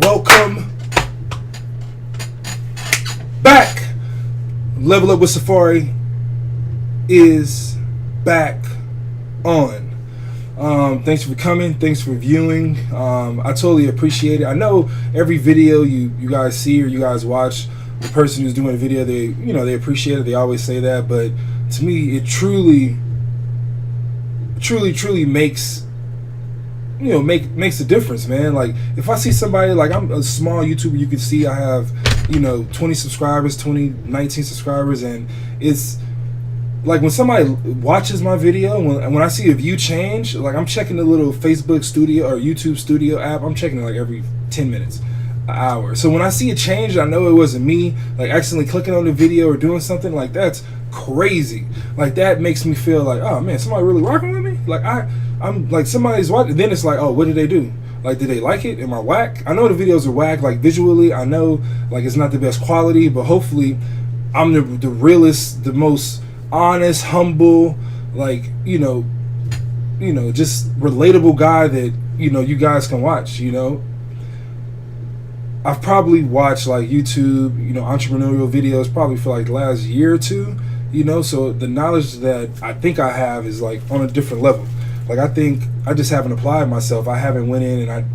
Welcome back. Level Up with Safari is back on. Thanks for coming. Thanks for viewing. I totally appreciate it. I know every video you guys see or you guys watch, the person who's doing the video, they appreciate it. They always say that, but to me, it truly makes makes a difference, man. Like if I see somebody, like I'm a small YouTuber, you can see I have 20 subscribers, 19 subscribers, and it's like when somebody watches my video, when I see a view change, like I'm checking the little Facebook Studio or YouTube Studio app. I'm checking it like every 10 minutes, an hour. So when I see a change, I know it wasn't me, like accidentally clicking on the video or doing something. Like that's crazy. Like that makes me feel like, oh man, somebody really rocking with me. Like I'm like, somebody's watching. Then it's like, oh, what did they do? Like, did they like it? Am I whack? I know the videos are whack. Like visually, I know like it's not the best quality, but hopefully I'm the realest, the most honest, humble, like just relatable guy that you guys can watch. I've probably watched like YouTube entrepreneurial videos probably for like the last year or two, so the knowledge that I think I have is like on a different level. Like I think I just haven't applied myself. I haven't went in and I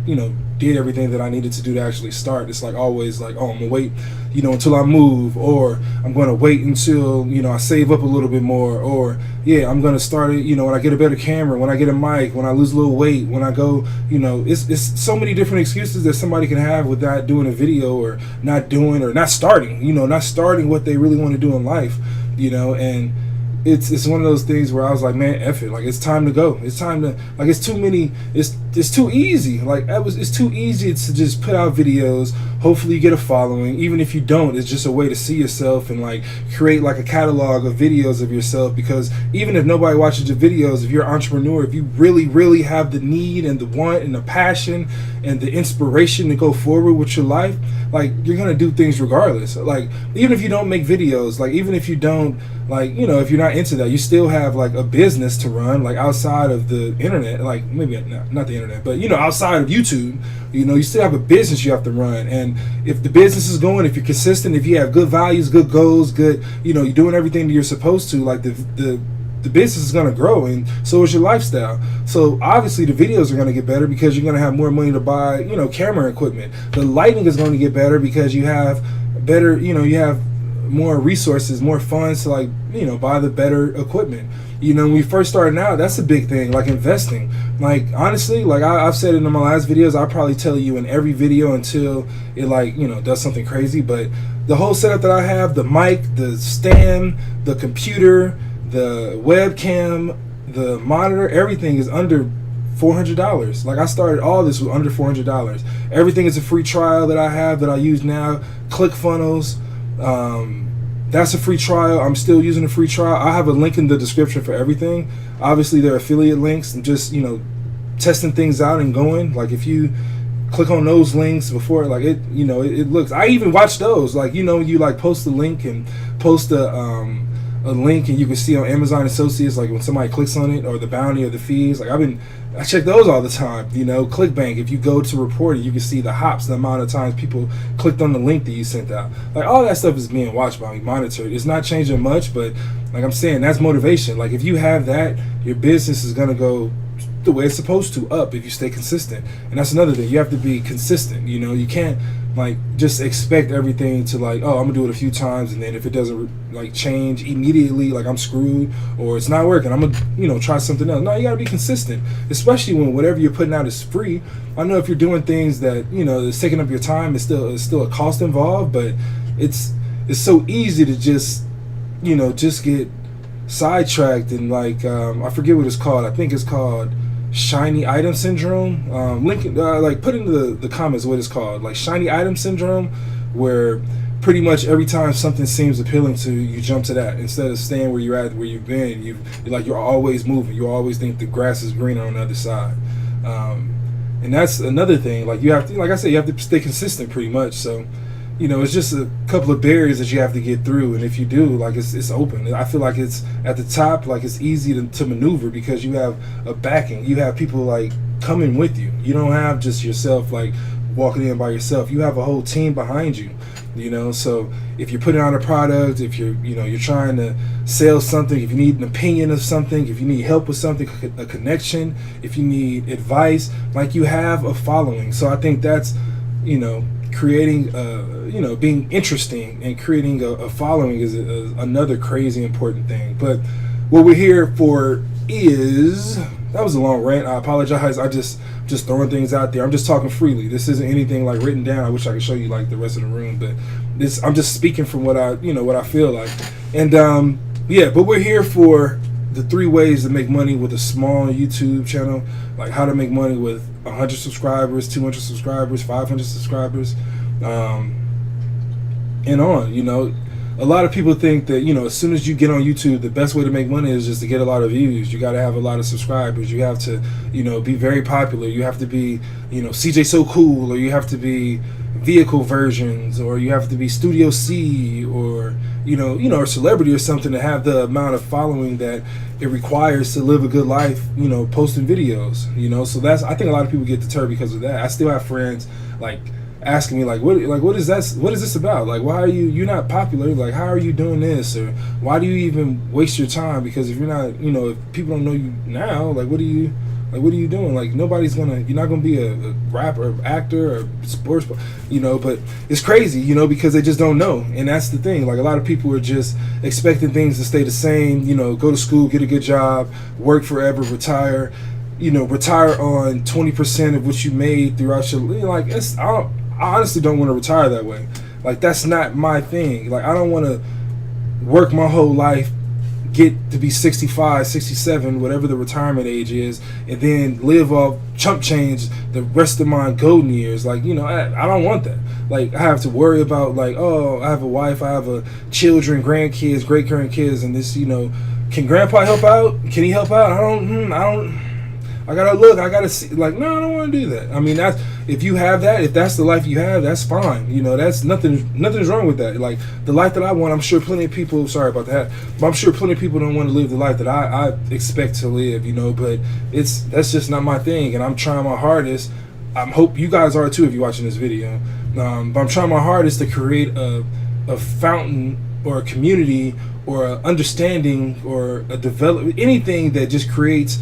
did everything that I needed to do to actually start. It's like always like, oh, I'm gonna wait until I move, or I'm gonna wait until I save up a little bit more, or yeah, I'm gonna start it when I get a better camera, when I get a mic, when I lose a little weight, when I go it's so many different excuses that somebody can have with not doing a video or not doing or not starting what they really want to do in life, and it's one of those things where I was like, man, F it. Like it's time to go. It's time to, like, it's too many. It's too easy. Like it's too easy to just put out videos. Hopefully you get a following. Even if you don't, it's just a way to see yourself and like create like a catalog of videos of yourself. Because even if nobody watches your videos, if you're an entrepreneur, if you really have the need and the want and the passion and the inspiration to go forward with your life, like you're gonna do things regardless. Like even if you don't make videos, like even if you don't, like if you're not into that, you still have like a business to run, like outside of the internet, like maybe not the internet, but outside of YouTube, you still have a business you have to run. And if the business is going, if you're consistent, if you have good values, good goals, good, you're doing everything that you're supposed to, like the business is going to grow, and so is your lifestyle. So obviously the videos are going to get better because you're going to have more money to buy camera equipment. The lighting is going to get better because you have better, you have more resources, more funds to like buy the better equipment. When we first started out, that's a big thing, like investing. Like honestly, like I've said it in my last videos, I'll probably tell you in every video until it like does something crazy. But the whole setup that I have, the mic, the stand, the computer, the webcam, the monitor, everything is under $400. Like I started all this with under $400. Everything is a free trial that I have that I use now. ClickFunnels, that's a free trial. I'm still using a free trial. I have a link in the description for everything. Obviously they're affiliate links. I'm just testing things out and going. Like if you click on those links before, like it looks, I even watch those, like you like post the link and post a link and you can see on Amazon Associates, like when somebody clicks on it, or the bounty or the fees. Like I check those all the time. ClickBank, if you go to report it, you can see the hops, the amount of times people clicked on the link that you sent out. Like all that stuff is being watched by me, monitored. It's not changing much, but like I'm saying, that's motivation. Like if you have that, your business is gonna go the way it's supposed to, up, if you stay consistent. And that's another thing, you have to be consistent. You can't like just expect everything to like, oh, I'm gonna do it a few times and then if it doesn't like change immediately, like I'm screwed or it's not working, I'm gonna try something else. No, you gotta be consistent, especially when whatever you're putting out is free. I know if you're doing things that it's taking up your time, it's still a cost involved, but it's so easy to just get sidetracked and like I forget what it's called. I think it's called shiny item syndrome. Like put into the comments what it's called, like shiny item syndrome, where pretty much every time something seems appealing to you, you jump to that instead of staying where you're at, where you've been. You're always moving. You always think the grass is greener on the other side. And that's another thing. Like you have to, like I said, you have to stay consistent pretty much. So it's just a couple of barriers that you have to get through, and if you do, like it's open. I feel like it's at the top, like it's easy to maneuver because you have a backing. You have people like coming with you. You don't have just yourself like walking in by yourself. You have a whole team behind you, you know. So if you're putting out a product, if you're, you know, you're trying to sell something, if you need an opinion of something, if you need help with something, a connection, if you need advice, like, you have a following. So I think that's, you know, creating, you know, being interesting and creating a following is another crazy important thing. But what we're here for is, that was a long rant. I apologize. I just throwing things out there. I'm just talking freely. This isn't anything like written down. I wish I could show you like the rest of the room, but this, I'm just speaking from what I, you know, what I feel like. And yeah, but we're here for the 3 ways to make money with a small YouTube channel, like how to make money with 100 subscribers, 200 subscribers, 500 subscribers, and on, you know. A lot of people think that, you know, as soon as you get on YouTube, the best way to make money is just to get a lot of views. You got to have a lot of subscribers. You have to, you know, be very popular. You have to be, you know, CJ So Cool, or you have to be Vehicle Versions, or you have to be Studio C, or, you know, or celebrity or something to have the amount of following that it requires to live a good life, you know, posting videos, you know. So that's, I think a lot of people get deterred because of that. I still have friends like asking me like what is this about? Like, why are you're not popular? Like, how are you doing this? Or why do you even waste your time? Because if you're not, you know, if people don't know you now, like, what are you doing? Like, nobody's gonna, you're not gonna be a rapper, or actor, or sports, you know. But it's crazy, you know, because they just don't know. And that's the thing. Like, a lot of people are just expecting things to stay the same, you know, go to school, get a good job, work forever, retire, you know, retire on 20% of what you made throughout your, you know, like, I honestly don't want to retire that way. Like, that's not my thing. Like, I don't want to work my whole life, get to be 65, 67, whatever the retirement age is, and then live off chump change the rest of my golden years. Like, you know, I don't want that. Like, I have to worry about, like, oh, I have a wife, I have children, grandkids, great grandkids, and this, you know, can grandpa help out? Can he help out? I gotta look, I gotta see. Like, no, I don't want to do that. I mean, that's, if you have that, if that's the life you have, that's fine. You know, that's nothing's wrong with that. Like, the life that I want, I'm sure plenty of people, sorry about that, but I'm sure plenty of people don't want to live the life that I expect to live, you know. But that's just not my thing, and I'm trying my hardest. I hope you guys are too if you're watching this video. But I'm trying my hardest to create a fountain, or a community, or a understanding, or a anything that just creates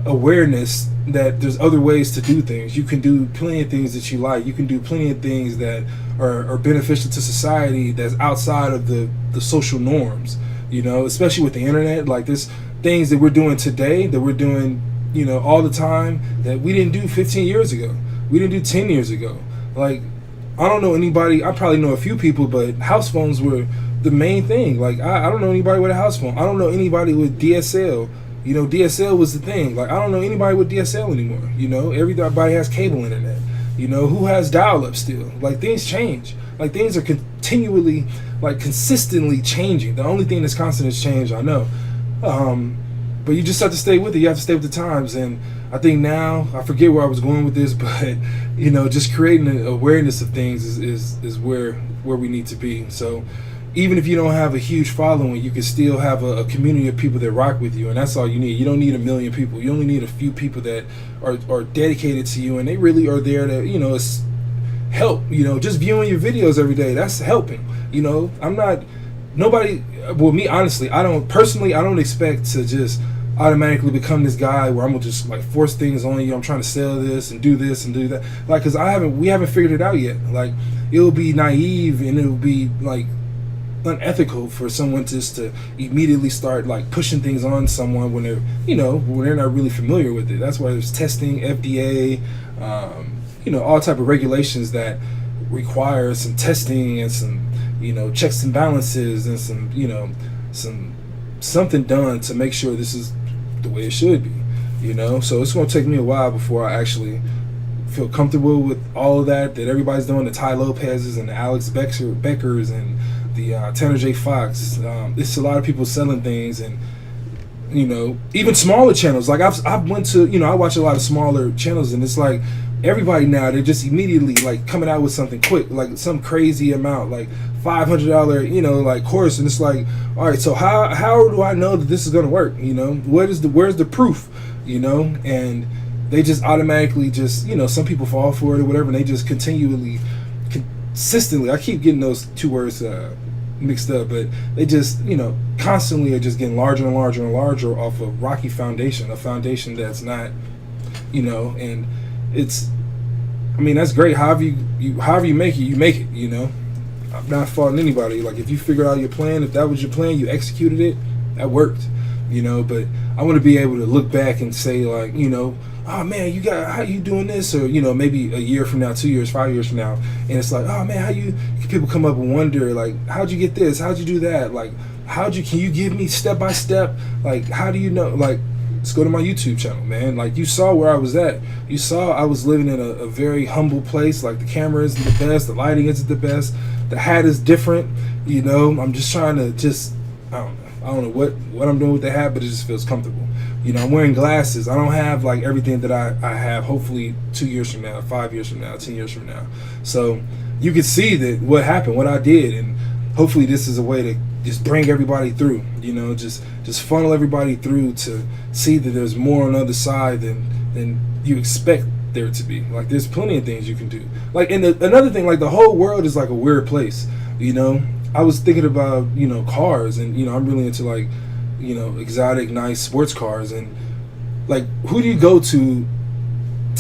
awareness that there's other ways to do things. You can do plenty of things that you like. You can do plenty of things that are beneficial to society, that's outside of the social norms, you know, especially with the internet. Like, there's things that we're doing today, that we're doing, you know, all the time, that we didn't do 15 years ago. We didn't do 10 years ago. Like, I don't know anybody, I probably know a few people, but house phones were the main thing. Like, I don't know anybody with a house phone. I don't know anybody with DSL. You know, DSL was the thing. Like, I don't know anybody with DSL anymore. You know, everybody has cable internet. You know, who has dial-up still? Like, things change. Like, things are continually, like, consistently changing. The only thing that's constant is change, I know. But you just have to stay with it. You have to stay with the times. And I think now, I forget where I was going with this, but, you know, just creating an awareness of things is where we need to be. So, even if you don't have a huge following, you can still have a community of people that rock with you, and that's all you need. You don't need 1 million people. You only need a few people that are dedicated to you, and they really are there to, you know, help. You know, just viewing your videos every day, that's helping. You know, me, honestly, I don't expect to just automatically become this guy where I'm gonna just like force things on you. I'm trying to sell this and do that. Like, cause we haven't figured it out yet. Like, it'll be naive, and it'll be like unethical for someone just to immediately start like pushing things on someone when they're, you know, when they're not really familiar with it. That's why there's testing, FDA, you know, all type of regulations that require some testing and some, you know, checks and balances, and some, you know, something done to make sure this is the way it should be, you know. So it's going to take me a while before I actually feel comfortable with all of that everybody's doing, the Ty Lopez's and the Alex Beckers and the Tanner J. Fox. It's a lot of people selling things, and, you know, even smaller channels. Like, I've went to, you know, I watch a lot of smaller channels, and it's like everybody now, they're just immediately like coming out with something quick, like some crazy amount, like $500, you know, like course, and it's like, all right, so how do I know that this is gonna work? You know, where's the proof? You know, and they just automatically just, some people fall for it or whatever, and they just consistently, I keep getting those two words mixed up, but they just, constantly are just getting larger and larger and larger off a rocky foundation, a foundation that's not, and it's, that's great. However you make it, I'm not faulting anybody. Like, if you figured out your plan, if that was your plan, you executed it, that worked, but I want to be able to look back and say, like, oh man, how you doing this? Or, maybe a year from now, 2 years, 5 years from now, and it's like, oh man, people come up and wonder, like, how'd you get this? How'd you do that? Like, can you give me step by step? Like, how do you know? Like, let's go to my YouTube channel, man. Like, you saw where I was at. You saw I was living in a very humble place. Like, the camera isn't the best, the lighting isn't the best, the hat is different. I'm just trying to I don't know what I'm doing with the hat, but it just feels comfortable. I'm wearing glasses. I don't have like everything that I have, hopefully 2 years from now, 5 years from now, 10 years from now. So you can see that what happened, what I did, and hopefully this is a way to just bring everybody through, just funnel everybody through to see that there's more on the other side than you expect there to be. Like, there's plenty of things you can do. Like, and another thing, like, the whole world is like a weird place, I was thinking about, cars, and, I'm really into, like, exotic, nice sports cars, and, like, who do you go to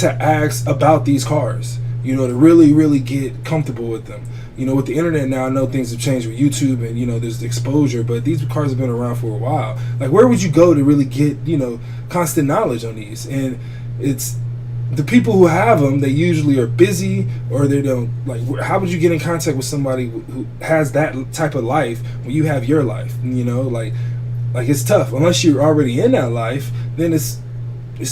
ask about these cars, to really, really get comfortable with them? With the internet now, I know things have changed with YouTube, and, there's the exposure, but these cars have been around for a while. Like, where would you go to really get, constant knowledge on these? And it's the people who have them, they usually are busy, or they don't, like, how would you get in contact with somebody who has that type of life when you have your life? Like it's tough. Unless you're already in that life, then it's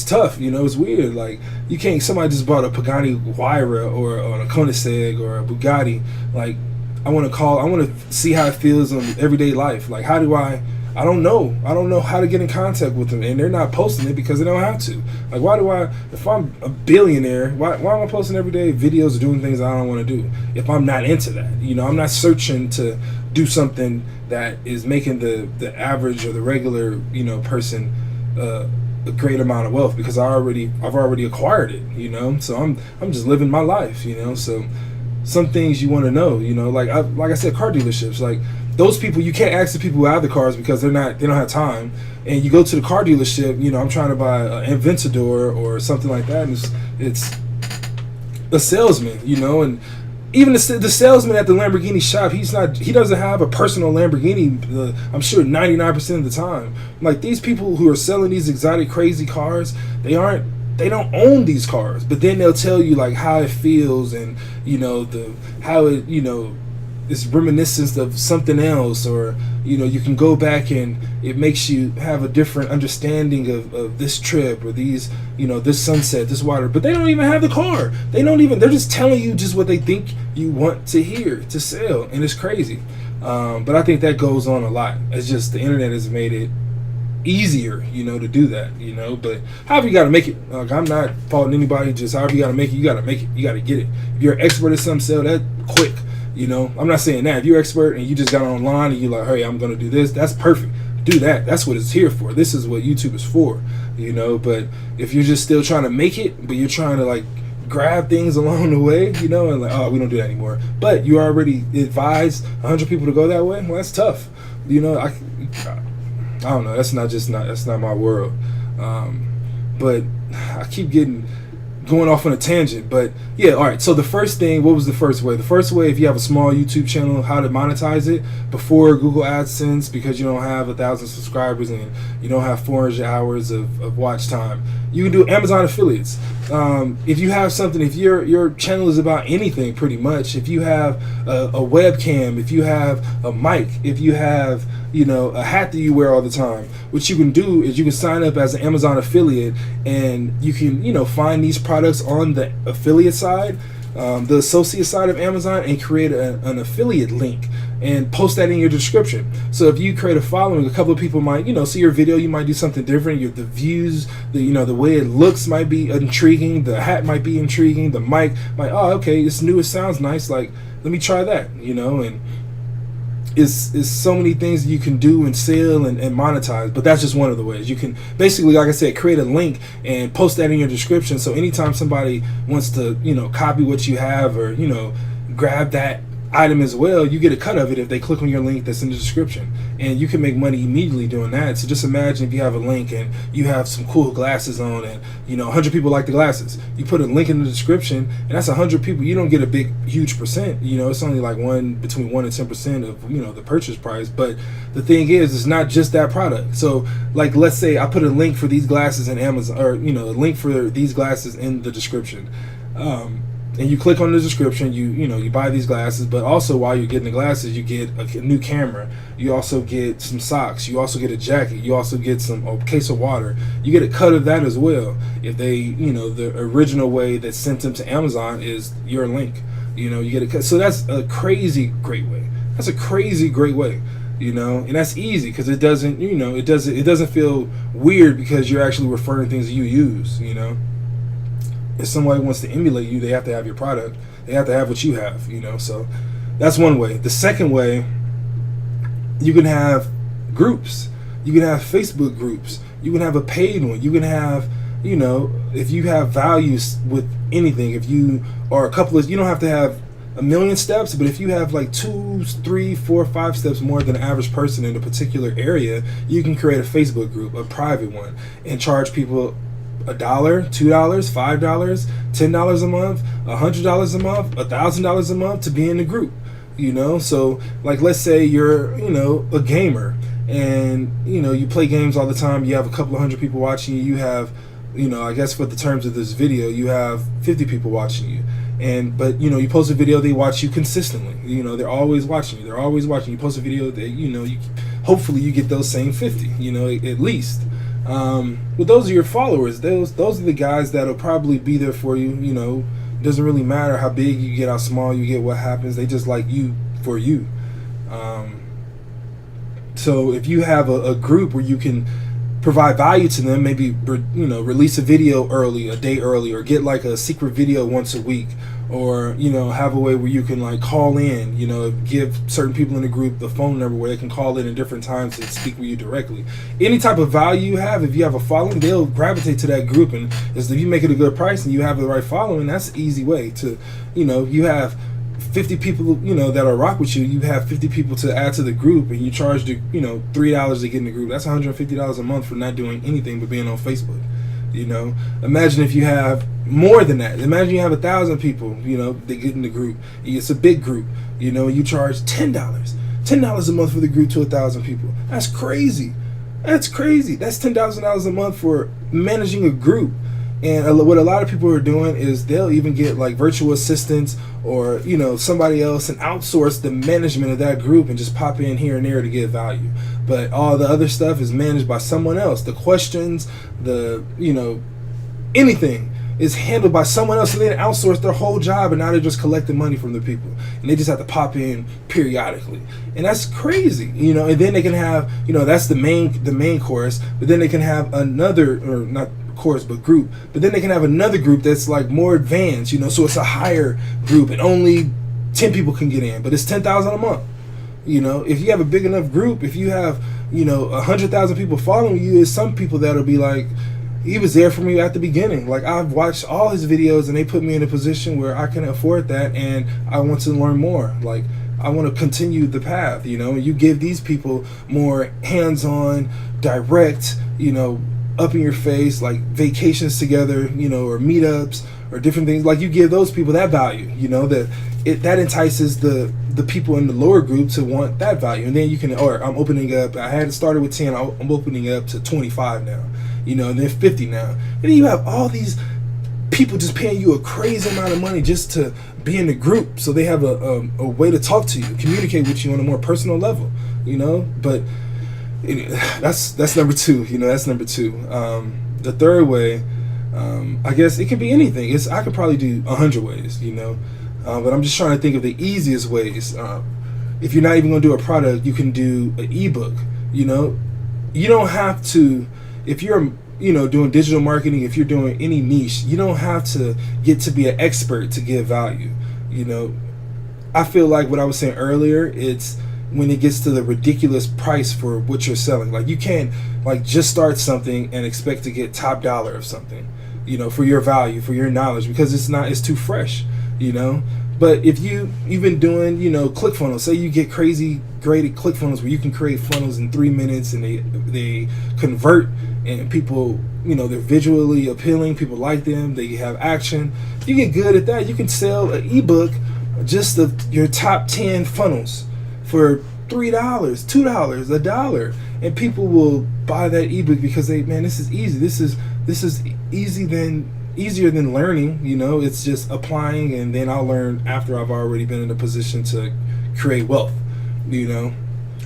tough, it's weird. Like, you can't, somebody just bought a Pagani Huayra or a Koenigsegg or a Bugatti. Like, I want to see how it feels in everyday life. Like, how do I don't know how to get in contact with them, and they're not posting it because they don't have to. Like, if I'm a billionaire, why am I posting everyday videos of doing things I don't want to do if I'm not into that? I'm not searching to do something that is making the average or the regular, person a great amount of wealth, because I've already acquired it, so I'm just living my life, so some things you want to know, like I said, car dealerships, like, those people, you can't ask the people who have the cars because they don't have time. And you go to the car dealership, I'm trying to buy an Aventador or something like that, and it's a salesman, and even the salesman at the Lamborghini shop, he doesn't have a personal Lamborghini, I'm sure 99% of the time. Like, these people who are selling these exotic, crazy cars, they don't own these cars, but then they'll tell you, like, how it feels, and how it it's reminiscent of something else, or you can go back and it makes you have a different understanding of this trip, or these this sunset, this water. But they don't even have the car. They're just telling you just what they think you want to hear to sell, and it's crazy. But I think that goes on a lot. It's just the internet has made it easier, to do that, but however you got to make it. Like, I'm not faulting anybody, just however you got to make it, you got to make it, you got to get it. If you're an expert at something, sell that quick. I'm not saying that. If you're expert and you just got online and you're like, hey, I'm going to do this, that's perfect. Do that. That's what it's here for. This is what YouTube is for, But if you're just still trying to make it, but you're trying to, like, grab things along the way, and like, oh, we don't do that anymore. But you already advised 100 people to go that way. Well, that's tough. I don't know. That's not my world. But I keep going off on a tangent, but yeah, all right. So the first thing, what was the first way? The first way, if you have a small YouTube channel, how to monetize it before Google AdSense, because you don't have 1,000 subscribers and you don't have 400 hours of watch time. You can do Amazon affiliates. If you have something, if your channel is about anything, pretty much, if you have a webcam, if you have a mic, if you have a hat that you wear all the time, what you can do is you can sign up as an Amazon affiliate, and you can find these products on the affiliate side, the associate side of Amazon, and create an affiliate link and post that in your description. So if you create a following, a couple of people might see your video. You might do something different. The views, the way it looks might be intriguing. The hat might be intriguing. The mic might, oh, okay, it's new, it sounds nice, like, let me try that, and is so many things you can do and sell and monetize, but that's just one of the ways. You can basically, like I said, create a link and post that in your description, so anytime somebody wants to, copy what you have, or grab that item as well, you get a cut of it if they click on your link that's in the description, and you can make money immediately doing that. So just imagine if you have a link and you have some cool glasses on, and 100 people like the glasses. You put a link in the description, and that's 100 people. You don't get a huge percent. It's only like between 1 and 10% of the purchase price. But the thing is, it's not just that product. So like, let's say I put a link for these glasses in Amazon, or a link for these glasses in the description. And you click on the description, you buy these glasses, but also while you're getting the glasses, you get a new camera. You also get some socks. You also get a jacket. You also get a case of water. You get a cut of that as well. If they, the original way that sent them to Amazon is your link. You get a cut. So that's a crazy great way. That's a crazy great way. And that's easy because it doesn't, it doesn't feel weird because you're actually referring things you use. If somebody wants to emulate you, they have to have your product. They have to have what you have, So that's one way. The second way, you can have groups. You can have Facebook groups. You can have a paid one. You can have, if you have values with anything, if you are you don't have to have a million steps, but if you have like 2, 3, 4, 5 steps more than the average person in a particular area, you can create a Facebook group, a private one, and charge people $1, $2, $5, $10 a month, $100 a month, $1,000 a month to be in the group. So like, let's say you're a gamer, and you play games all the time. You have a couple of hundred people watching you. You have I guess for the terms of this video, you have 50 people watching you. But you post a video, they watch you consistently. They're always watching you. They're always watching you. Post a video, that hopefully you get those same 50. At least. But those are your followers. Those are the guys that'll probably be there for you. It doesn't really matter how big you get, how small you get, what happens. They just like you for you. So if you have a group where you can provide value to them, maybe release a video early, a day early, or get like a secret video once a week, or have a way where you can like call in, give certain people in the group the phone number where they can call in at different times and speak with you directly. Any type of value you have, if you have a following, they'll gravitate to that group, and if you make it a good price and you have the right following, that's an easy way to, you have 50 people, that'll rock with you. You have 50 people to add to the group, and you charge the, $3 to get in the group. That's $150 a month for not doing anything but being on Facebook. Imagine if you have more than that. Imagine you have 1,000 people, they get in the group. It's a big group, you charge $10 a month for the group to 1,000 people. That's crazy. That's $10,000 a month for managing a group. And what a lot of people are doing is they'll even get like virtual assistants, or somebody else, and outsource the management of that group and just pop in here and there to get value. But all the other stuff is managed by someone else. The questions, anything is handled by someone else. So they outsource their whole job, and now they're just collecting money from the people, and they just have to pop in periodically. And that's crazy, and then they can have, that's the main course, but then they can have another, or not course but group, but then they can have another group that's like more advanced, so it's a higher group, and only 10 people can get in, but it's $10,000 a month. If you have a big enough group, if you have 100,000 people following you, there's some people that'll be like, he was there for me at the beginning. Like, I've watched all his videos, and they put me in a position where I can afford that, and I want to learn more. Like, I want to continue the path. You give these people more hands-on, direct, up in your face, like vacations together, or meetups, or different things. Like, you give those people that value, that entices the people in the lower group to want that value. And then you can, or I'm opening up, I had started with 10, I'm opening up to 25 now, and then 50 now. And then you have all these people just paying you a crazy amount of money just to be in the group, so they have a way to talk to you, communicate with you on a more personal level, but that's number two. That's number two. The third way, I guess it could be anything. I could probably do 100 ways, but I'm just trying to think of the easiest ways. If you're not even going to do a product, you can do an ebook. You don't have to. If you're doing digital marketing, if you're doing any niche, you don't have to get to be an expert to give value. I feel like what I was saying earlier, it's when it gets to the ridiculous price for what you're selling. Like, you can't like just start something and expect to get top dollar of something, you know, for your value, for your knowledge, because it's too fresh, you know. But if you've been doing, you know, ClickFunnels, say you get crazy great at ClickFunnels where you can create funnels in 3 minutes and they convert, and people, you know, they're visually appealing, people like them, they have action. If you get good at that, you can sell an ebook, just of your top 10 funnels, for $3, $2, $1, and people will buy that ebook because this is easy. This is easier than learning, you know. It's just applying, and then I'll learn after I've already been in a position to create wealth, you know.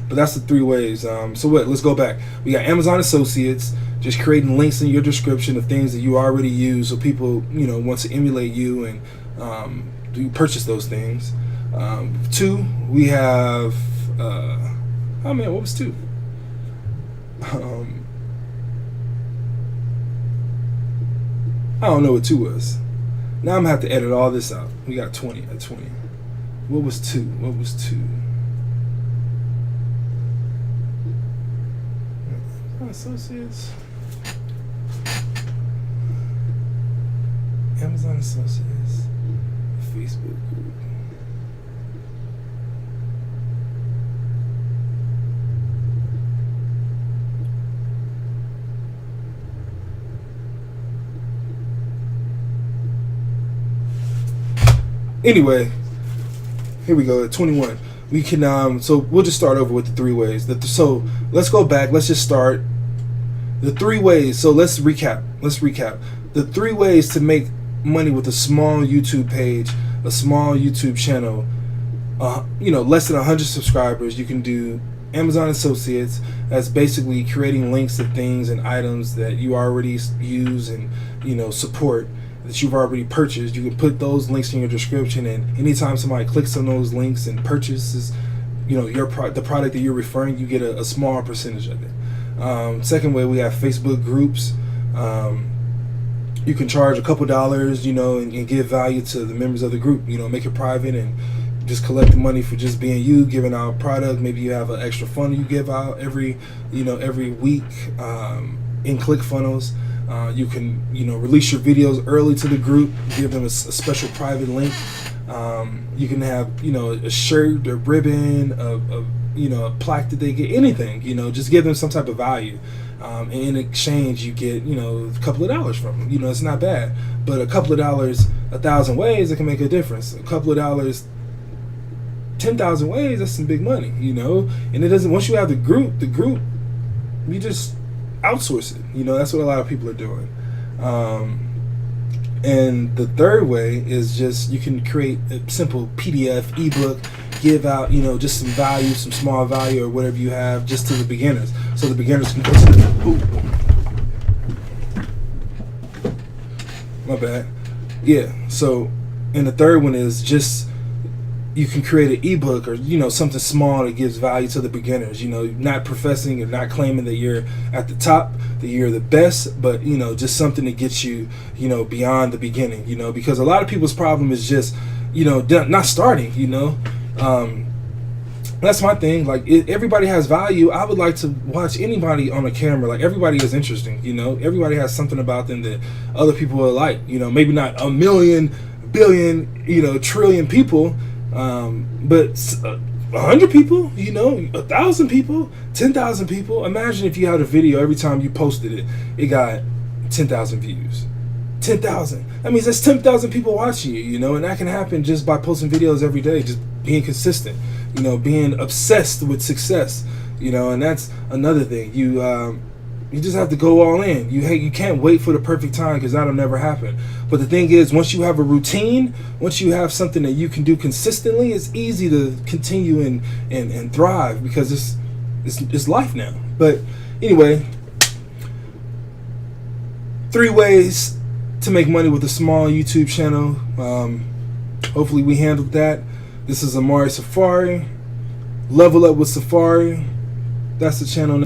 But that's the 3 ways. So let's go back. We got Amazon Associates, just creating links in your description of things that you already use, so people, you know, want to emulate you and you purchase those things. 2, we have what was 2? I don't know what 2 was. Now I'm gonna have to edit all this out. We got 20 at 20. What was 2? What was 2? Associates. Amazon Associates. Facebook group. Anyway, here we go at 21. We can so we'll just start over with the 3 ways. So let's go back. Let's just start the 3 ways. So let's recap. The 3 ways to make money with a small YouTube page, a small YouTube channel. You know, less than 100 subscribers. You can do Amazon Associates. That's basically creating links to things and items that you already use and, you know, support, that you've already purchased. You can put those links in your description, and anytime somebody clicks on those links and purchases, you know, the product that you're referring, you get a small percentage of it. Second way, we have Facebook groups. You can charge a couple dollars, you know, and give value to the members of the group. You know, make it private and just collect the money for just being you, giving out product. Maybe you have an extra funnel you give out every week in ClickFunnels. You can, you know, release your videos early to the group, give them a special private link. You can have, you know, a shirt, a ribbon, a plaque that they get, anything, you know, just give them some type of value. And in exchange, you get, you know, a couple of dollars from them. You know, it's not bad, but a couple of dollars 1,000 ways, it can make a difference. A couple of dollars 10,000 ways, that's some big money, you know. And it doesn't, once you have the group, you just outsource it. You know, that's what a lot of people are doing. And the third way is just, you can create a simple PDF ebook, give out, you know, just some value, some small value or whatever you have, just to the beginners, so the beginners can go my bad. Yeah. So, and the third one is just, you can create an ebook or, you know, something small that gives value to the beginners. You know, not professing or not claiming that you're at the top, that you're the best, but, you know, just something that gets you, you know, beyond the beginning, you know, because a lot of people's problem is just, you know, not starting, you know. That's my thing. Like, everybody has value. I would like to watch anybody on a camera. Like, everybody is interesting, you know. Everybody has something about them that other people will like, you know. Maybe not a million, billion, you know, trillion people, but 100 people, you know, 1,000 people, 10,000 people. Imagine if you had a video, every time you posted it, it got 10,000 views. 10,000. That means that's 10,000 people watching you, you know, and that can happen just by posting videos every day, just being consistent, you know, being obsessed with success, you know. And that's another thing. You just have to go all in. You can't wait for the perfect time, because that'll never happen. But the thing is, once you have a routine, once you have something that you can do consistently, it's easy to continue and thrive, because it's life now. But anyway, 3 ways to make money with a small YouTube channel. Hopefully we handled that. This is Amari Safari. Level Up with Safari. That's the channel.